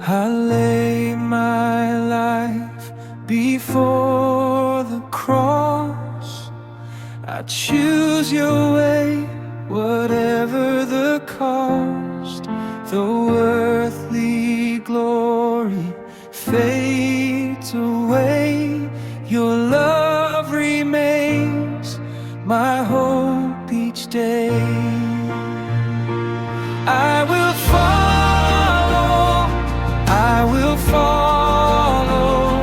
I lay my life before the cross. I choose your way, whatever the cost. Though earthly glory fades away, your love remains my hope each day. I will follow, I will follow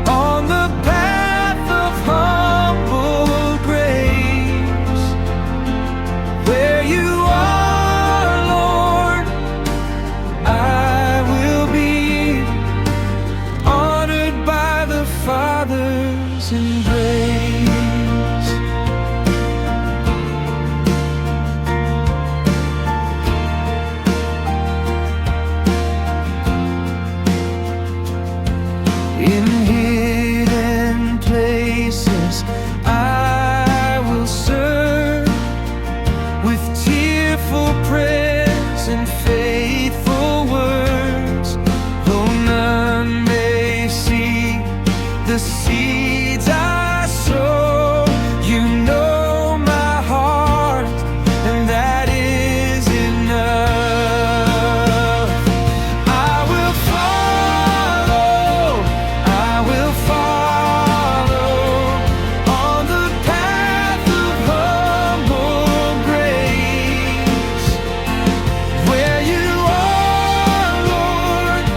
on the path of humble grace. Where you are, Lord, I will be honored by the Father's embrace. In